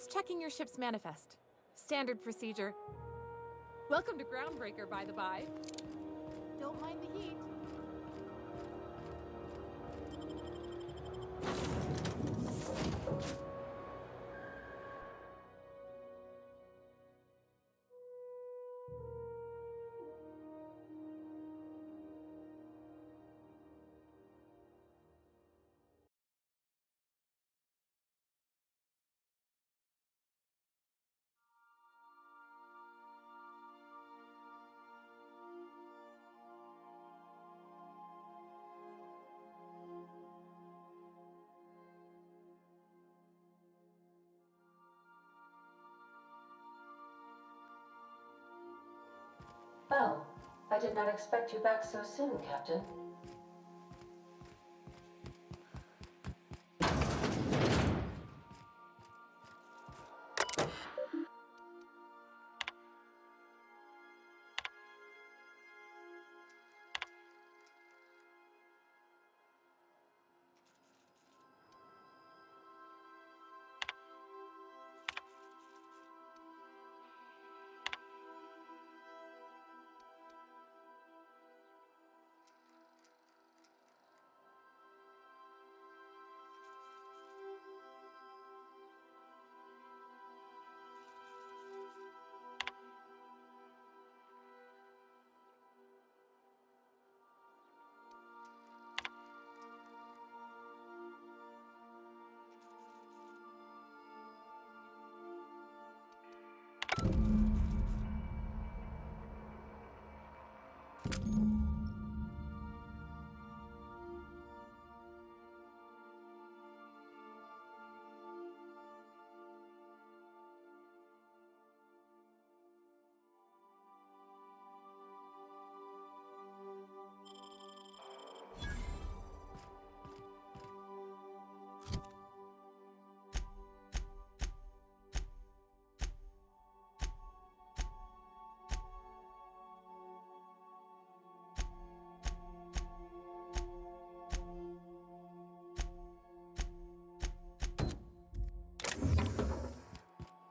Just checking your ship's manifest. Standard procedure. Welcome to Groundbreaker, by the by. Don't mind the heat. Well, I did not expect you back so soon, Captain.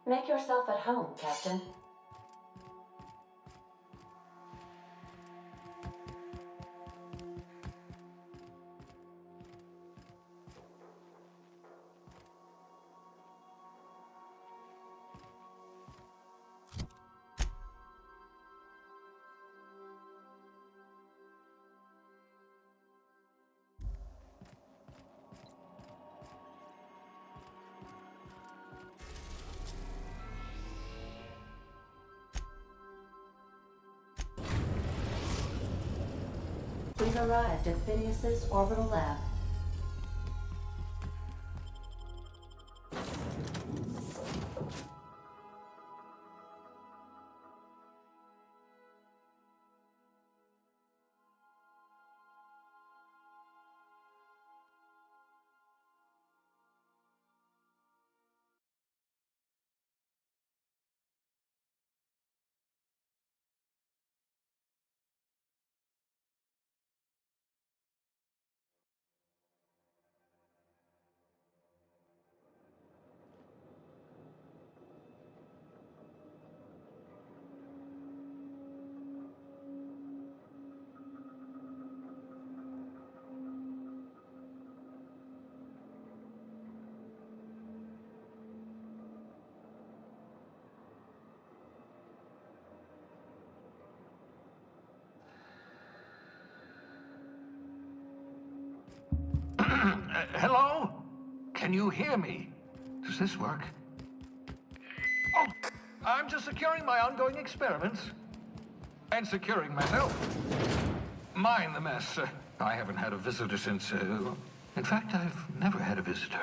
Make yourself at home, Captain. We've arrived at Phineas's orbital lab. Hello? Can you hear me? Does this work? Oh, I'm just securing my ongoing experiments. And securing myself. Mind the mess. I haven't had a visitor since, in fact, I've never had a visitor.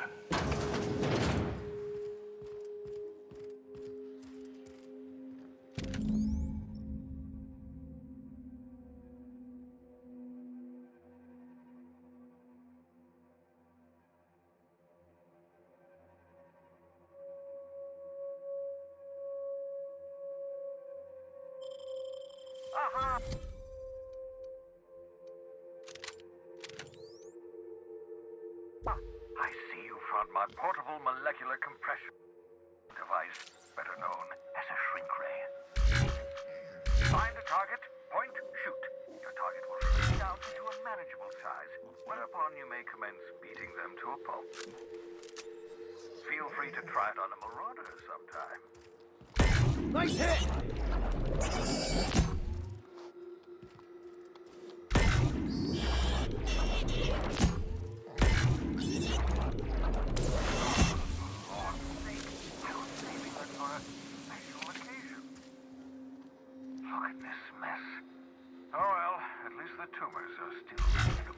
I see you found my portable molecular compression device, better known as a shrink ray. Find a target, point, shoot. Your target will shrink down into a manageable size, whereupon you may commence beating them to a pulp. Feel free to try it on a marauder sometime. Nice hit! Look at this mess. Oh well, at least the tumors are still manageable.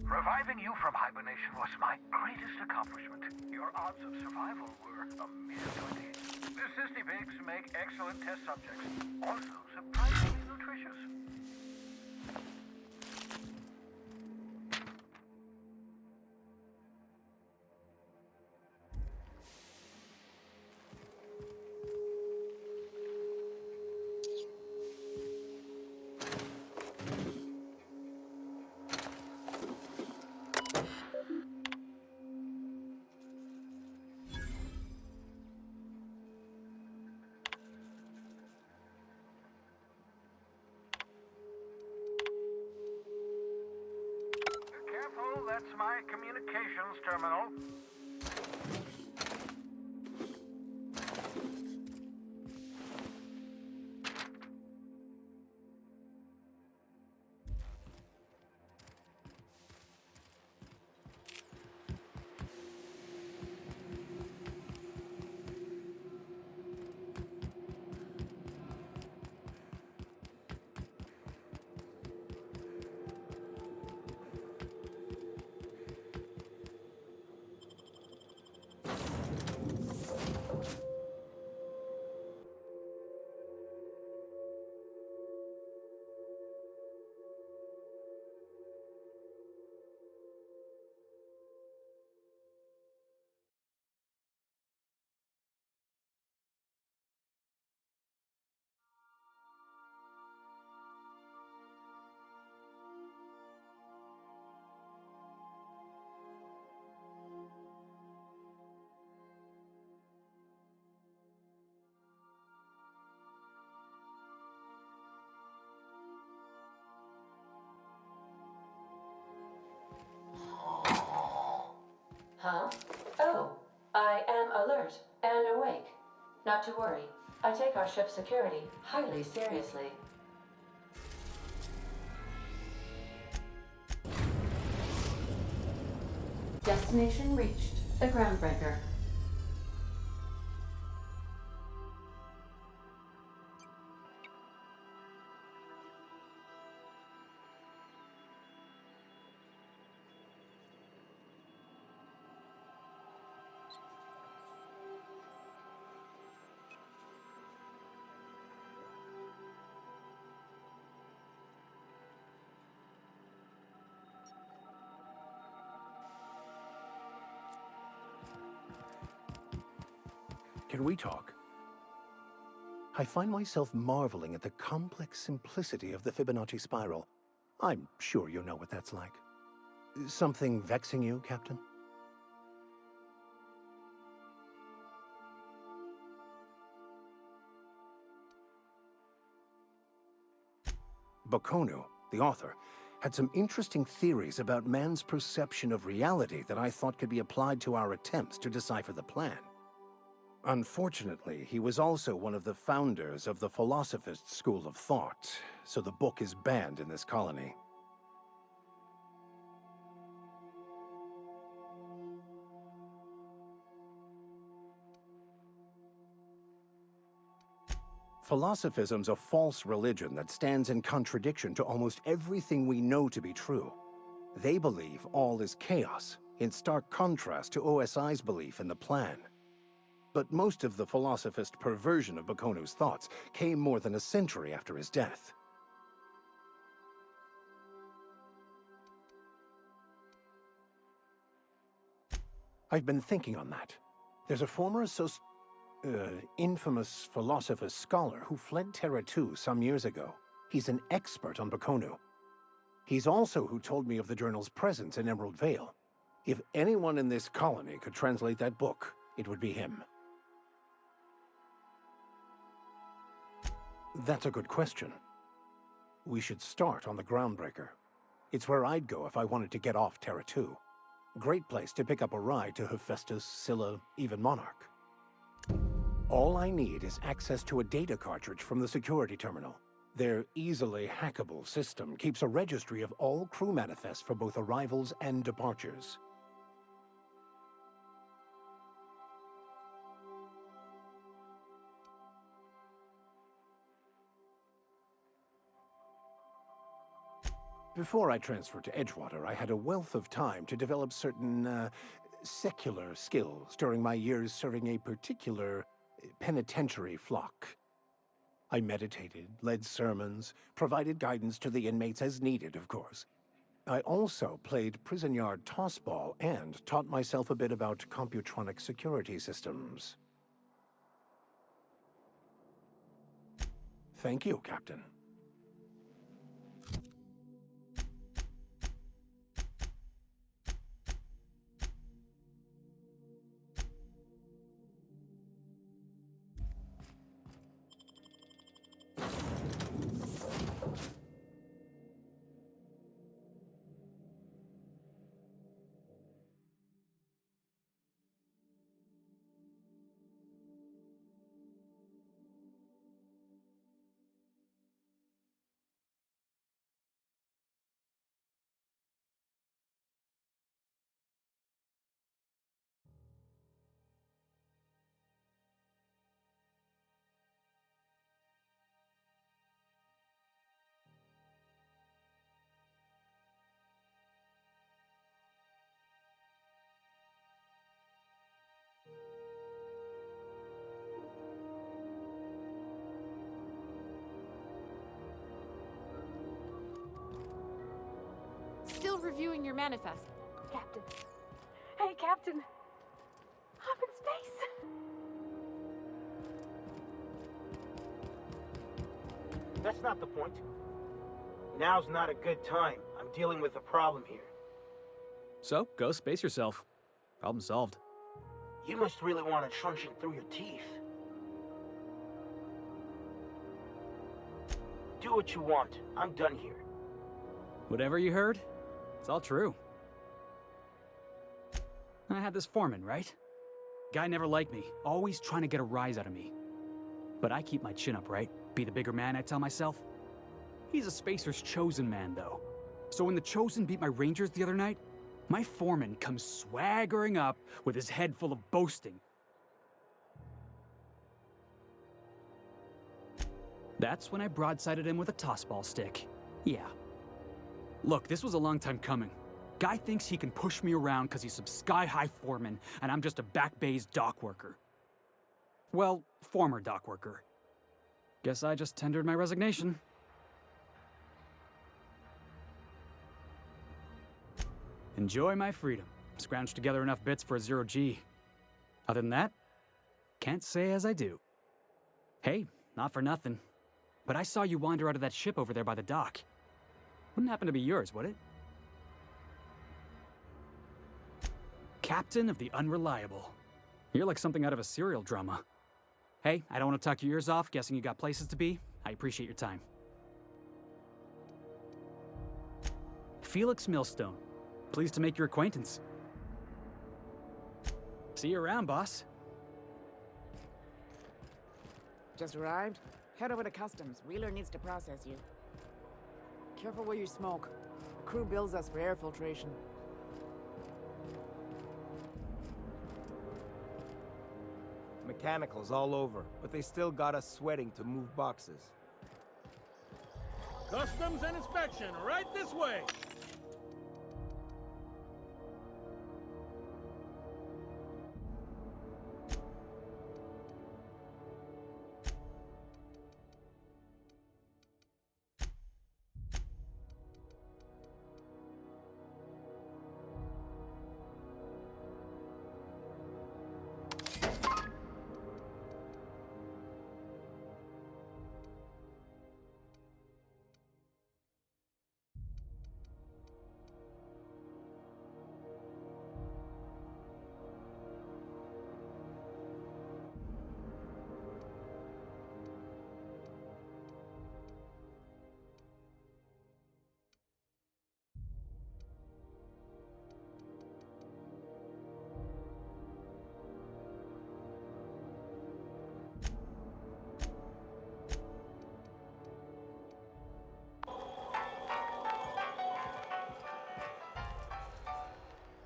Reviving you from hibernation was my greatest accomplishment. Your odds of survival were a mere 20. The cysty pigs make excellent test subjects. Also surprisingly nutritious. Careful, that's my communications terminal. Huh? Oh, I am alert and awake. Not to worry. I take our ship's security highly seriously. Destination reached. The Groundbreaker. Can we talk? I find myself marveling at the complex simplicity of the Fibonacci spiral. I'm sure you know what that's like. Something vexing you, Captain? Bakonu, the author, had some interesting theories about man's perception of reality that I thought could be applied to our attempts to decipher the plan. Unfortunately, he was also one of the founders of the Philosophist school of thought, so the book is banned in this colony. Philosophism's a false religion that stands in contradiction to almost everything we know to be true. They believe all is chaos, in stark contrast to OSI's belief in the plan. But most of the philosophist perversion of Bakonu's thoughts came more than a century after his death. I've been thinking on that. There's a former infamous philosopher scholar who fled Terra 2 some years ago. He's an expert on Bakonu. He's also who told me of the journal's presence in Emerald Vale. If anyone in this colony could translate that book, it would be him. That's a good question. We should start on the Groundbreaker. It's where I'd go if I wanted to get off Terra 2. Great place to pick up a ride to Hephaestus, Scylla, even Monarch. All I need is access to a data cartridge from the security terminal. Their easily hackable system keeps a registry of all crew manifests for both arrivals and departures. Before I transferred to Edgewater, I had a wealth of time to develop certain, secular skills during my years serving a particular penitentiary flock. I meditated, led sermons, provided guidance to the inmates as needed, of course. I also played prison yard tossball and taught myself a bit about computronic security systems. Thank you, Captain. Still reviewing your manifest. Captain. Hey, Captain. I'm in space. That's not the point. Now's not a good time. I'm dealing with a problem here. So, go space yourself. Problem solved. You must really want it trunching through your teeth. Do what you want. I'm done here. Whatever you heard, it's all true. I had this foreman, right? Guy never liked me, always trying to get a rise out of me. But I keep my chin up, right? Be the bigger man, I tell myself. He's a Spacer's chosen man, though. So when the Chosen beat my Rangers the other night, my foreman comes swaggering up with his head full of boasting. That's when I broadsided him with a tossball stick. Yeah. Look, this was a long time coming. Guy thinks he can push me around because he's some sky-high foreman, and I'm just a back bay's dock worker. Well, former dock worker. Guess I just tendered my resignation. Enjoy my freedom. Scrounged together enough bits for a 0G. Other than that, can't say as I do. Hey, not for nothing, but I saw you wander out of that ship over there by the dock. Wouldn't happen to be yours, would it? Captain of the Unreliable. You're like something out of a serial drama. Hey, I don't want to talk your ears off, guessing you got places to be. I appreciate your time. Felix Millstone. Pleased to make your acquaintance. See you around, boss. Just arrived? Head over to customs. Wheeler needs to process you. Careful where you smoke. Crew bills us for air filtration. mechanicals all over, but they still got us sweating to move boxes. Customs and inspection, right this way!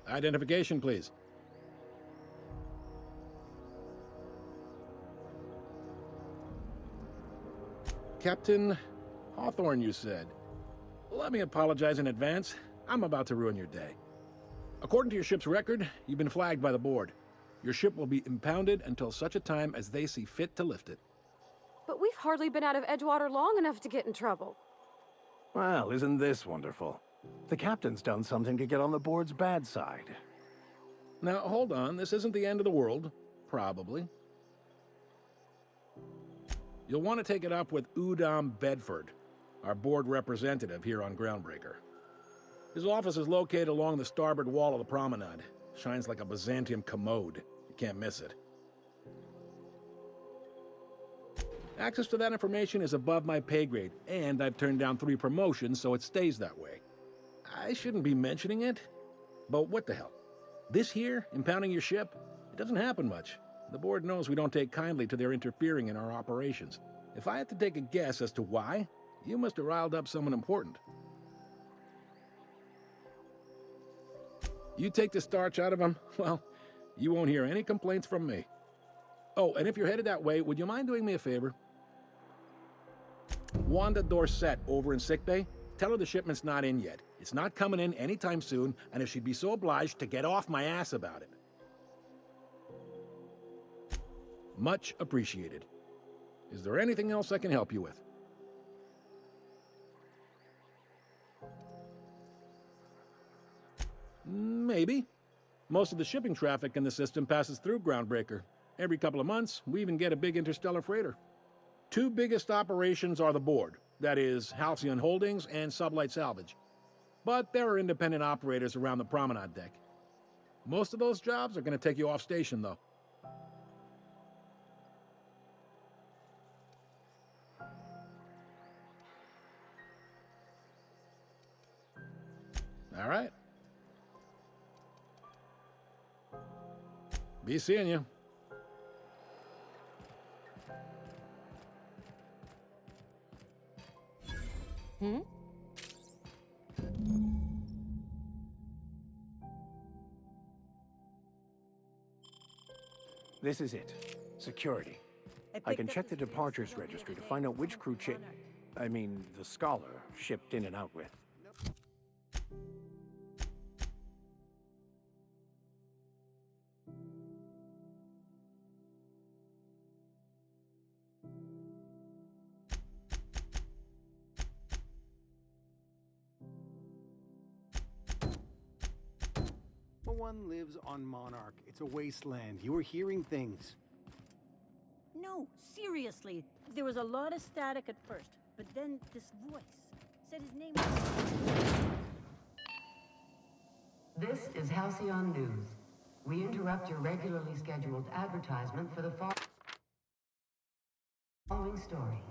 Identification, please. Captain Hawthorne, you said. Let me apologize in advance. I'm about to ruin your day. According to your ship's record, you've been flagged by the board. Your ship will be impounded until such a time as they see fit to lift it. But we've hardly been out of Edgewater long enough to get in trouble. Well, isn't this wonderful? The captain's done something to get on the board's bad side. Now, hold on. This isn't the end of the world. Probably. You'll want to take it up with Udom Bedford, our board representative here on Groundbreaker. His office is located along the starboard wall of the promenade. Shines like a Byzantium commode. You can't miss it. Access to that information is above my pay grade, and I've turned down 3 promotions, so it stays that way. I shouldn't be mentioning it, but what the hell? This here, impounding your ship, it doesn't happen much. The board knows we don't take kindly to their interfering in our operations. If I had to take a guess as to why, you must have riled up someone important. You take the starch out of them, well, you won't hear any complaints from me. Oh, and if you're headed that way, would you mind doing me a favor? Wanda Dorset over in sickbay, tell her the shipment's not in yet. It's not coming in anytime soon, and if she'd be so obliged to get off my ass about it. Much appreciated. Is there anything else I can help you with? Maybe. Most of the shipping traffic in the system passes through Groundbreaker. Every couple of months, we even get a big interstellar freighter. 2 biggest operations are the board, that is, Halcyon Holdings and Sublight Salvage. But there are independent operators around the promenade deck. Most of those jobs are going to take you off station, though. All right. Be seeing you. This is it. Security. I can check the departures registry to find out which crew the Scholar shipped in and out with. No one lives on Monarch. It's a wasteland. You're hearing things. No, seriously. There was a lot of static at first, but then this voice said his name was... This is Halcyon News. We interrupt your regularly scheduled advertisement for the following story.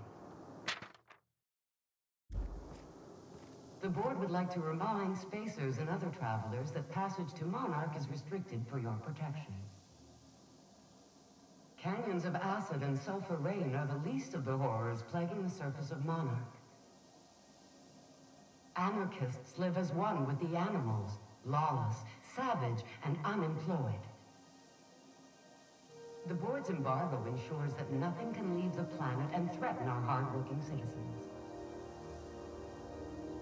The board would like to remind spacers and other travelers that passage to Monarch is restricted for your protection. Canyons of acid and sulfur rain are the least of the horrors plaguing the surface of Monarch. Anarchists live as one with the animals, lawless, savage, and unemployed. The board's embargo ensures that nothing can leave the planet and threaten our hard-working citizens.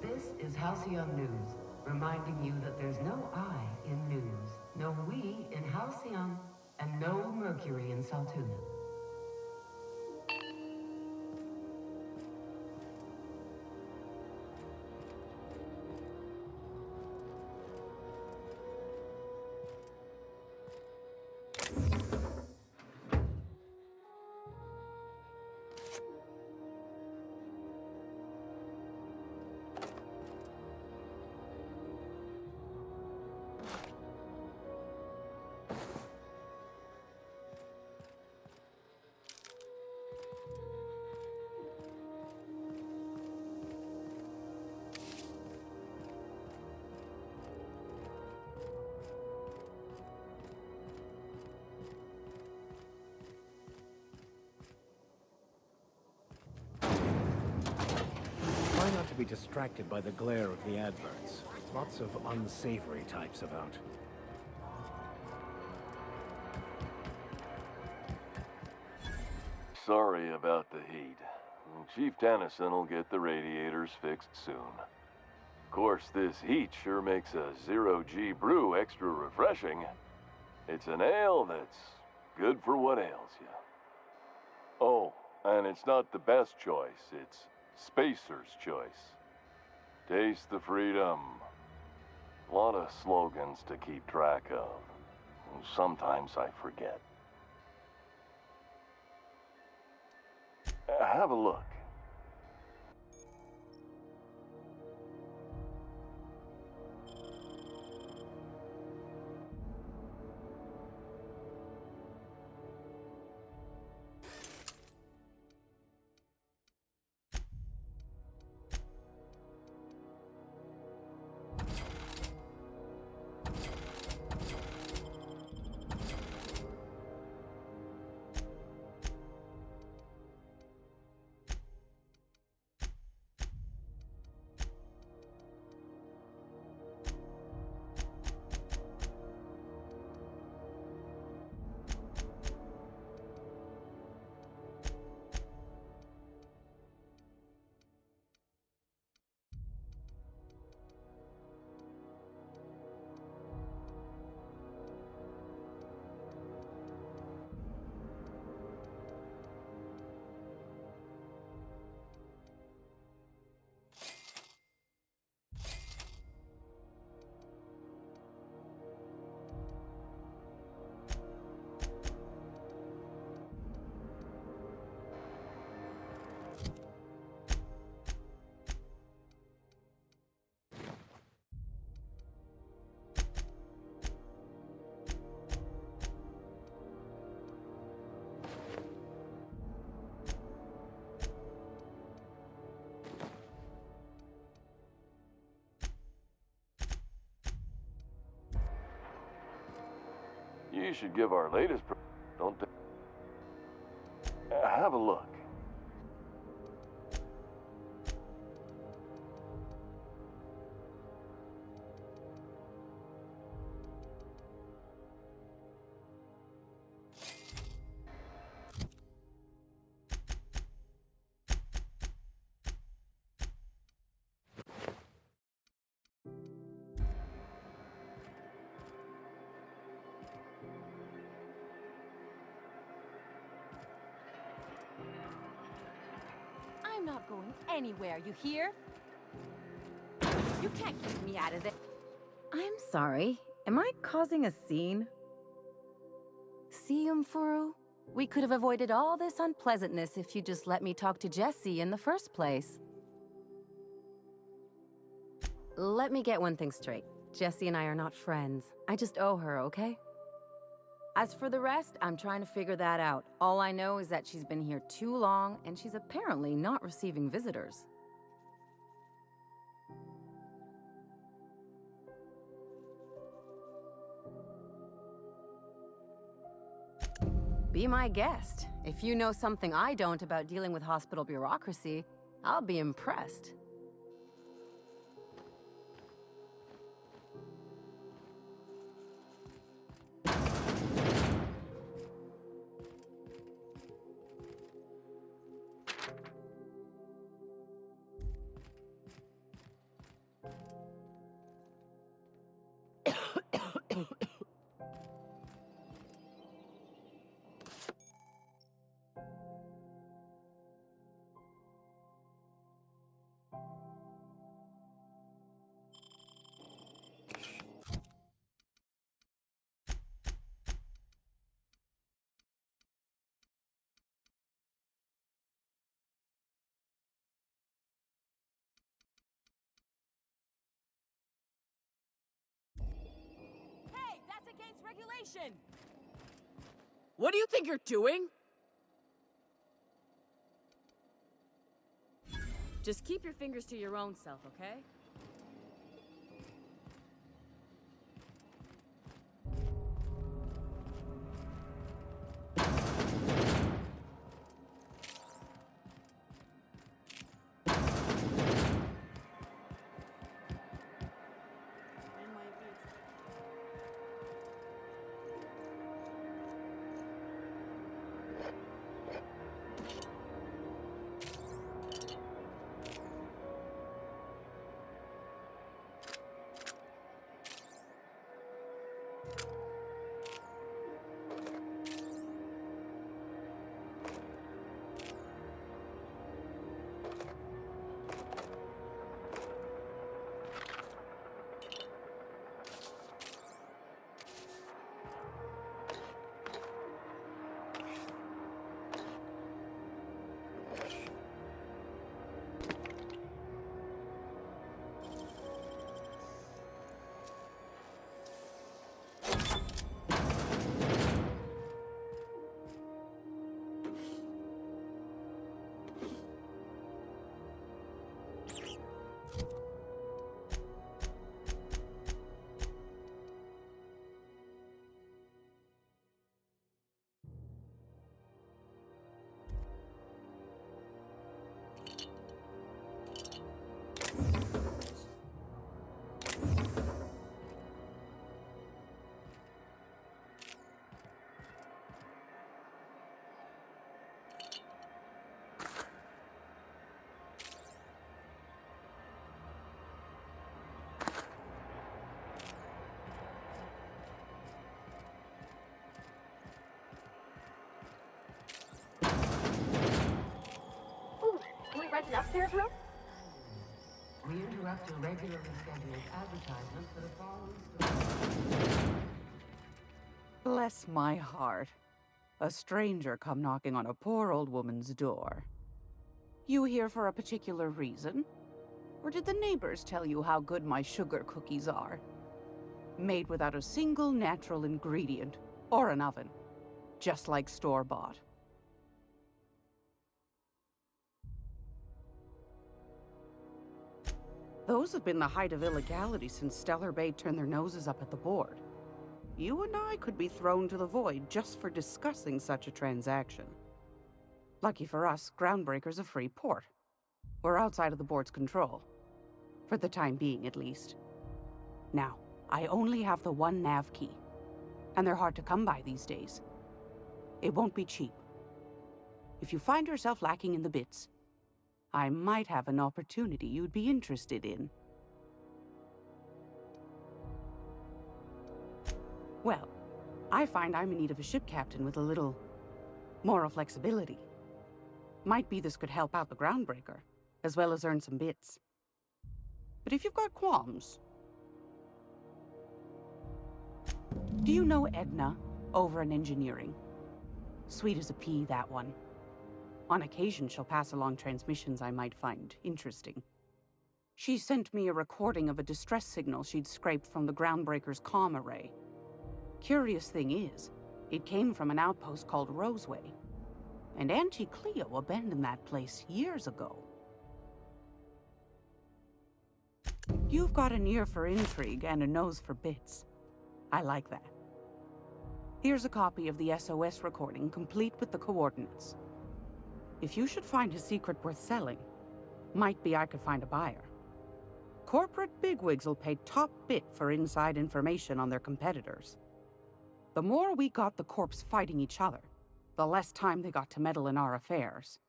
This is Halcyon News, reminding you that there's no I in news, no we in Halcyon, and no Mercury in Saltuna. Try not to be distracted by the glare of the adverts. Lots of unsavory types about. Sorry about the heat. Chief Tennyson will get the radiators fixed soon. Of course, this heat sure makes a zero-G brew extra refreshing. It's an ale that's good for what ails you. Oh, and it's not the best choice, it's Spacer's choice. Taste the freedom. A lot of slogans to keep track of. Sometimes I forget. Have a look. You should give our latest don't they? Have a look. I'm not going anywhere, you hear? You can't keep me out of there. I'm sorry. Am I causing a scene? See, Umfuru? We could have avoided all this unpleasantness if you just let me talk to Jesse in the first place. Let me get one thing straight. Jesse and I are not friends. I just owe her, okay? As for the rest, I'm trying to figure that out. All I know is that she's been here too long, and she's apparently not receiving visitors. Be my guest. If you know something I don't about dealing with hospital bureaucracy, I'll be impressed. regulation! What do you think you're doing? Just keep your fingers to your own self, okay? Rent an upstairs room? We interrupt a regularly scheduled advertisement for the following story. Bless my heart. A stranger come knocking on a poor old woman's door. You here for a particular reason? Or did the neighbors tell you how good my sugar cookies are? Made without a single natural ingredient, or an oven. Just like store-bought. Those have been the height of illegality since Stellar Bay turned their noses up at the board. You and I could be thrown to the void just for discussing such a transaction. Lucky for us, Groundbreaker's a free port. We're outside of the board's control. For the time being, at least. Now, I only have the one nav key. And they're hard to come by these days. It won't be cheap. If you find yourself lacking in the bits, I might have an opportunity you'd be interested in. Well, I find I'm in need of a ship captain with a little moral flexibility. Might be this could help out the Groundbreaker, as well as earn some bits. But if you've got qualms... Do you know Edna, over in engineering? Sweet as a pea, that one. On occasion, she'll pass along transmissions I might find interesting. She sent me a recording of a distress signal she'd scraped from the Groundbreaker's comm array. Curious thing is, it came from an outpost called Roseway. And Auntie Cleo abandoned that place years ago. You've got an ear for intrigue and a nose for bits. I like that. Here's a copy of the SOS recording, complete with the coordinates. If you should find a secret worth selling, might be I could find a buyer. Corporate bigwigs will pay top bit for inside information on their competitors. The more we got the corps fighting each other, the less time they got to meddle in our affairs.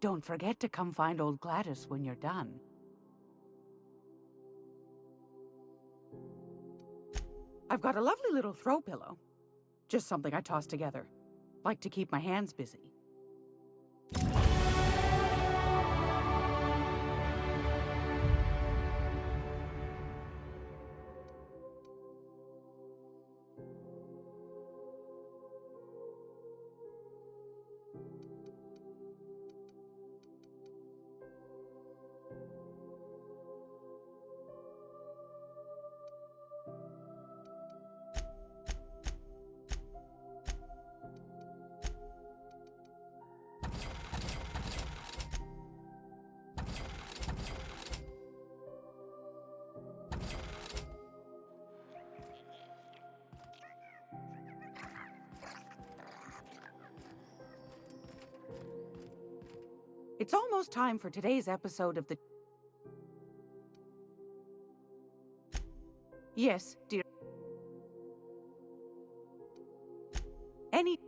Don't forget to come find old Gladys when you're done. I've got a lovely little throw pillow. Just something I tossed together. Like to keep my hands busy. It's almost time for today's episode of the... Yes, dear. Any...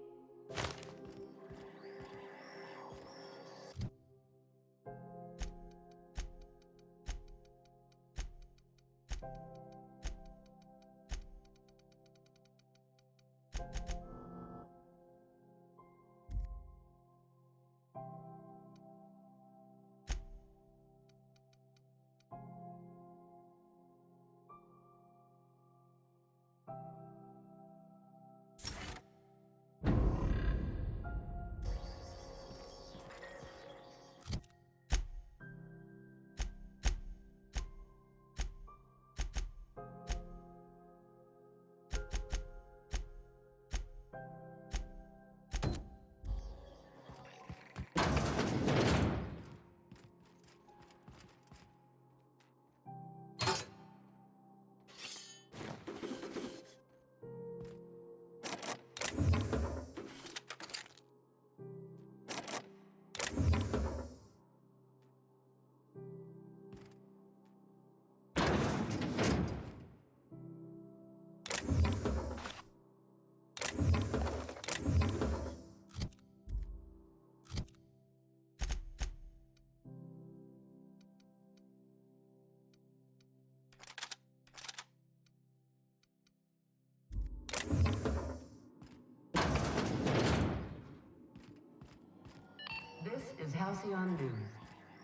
This is Halcyon News.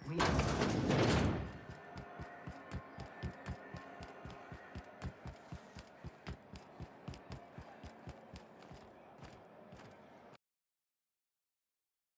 We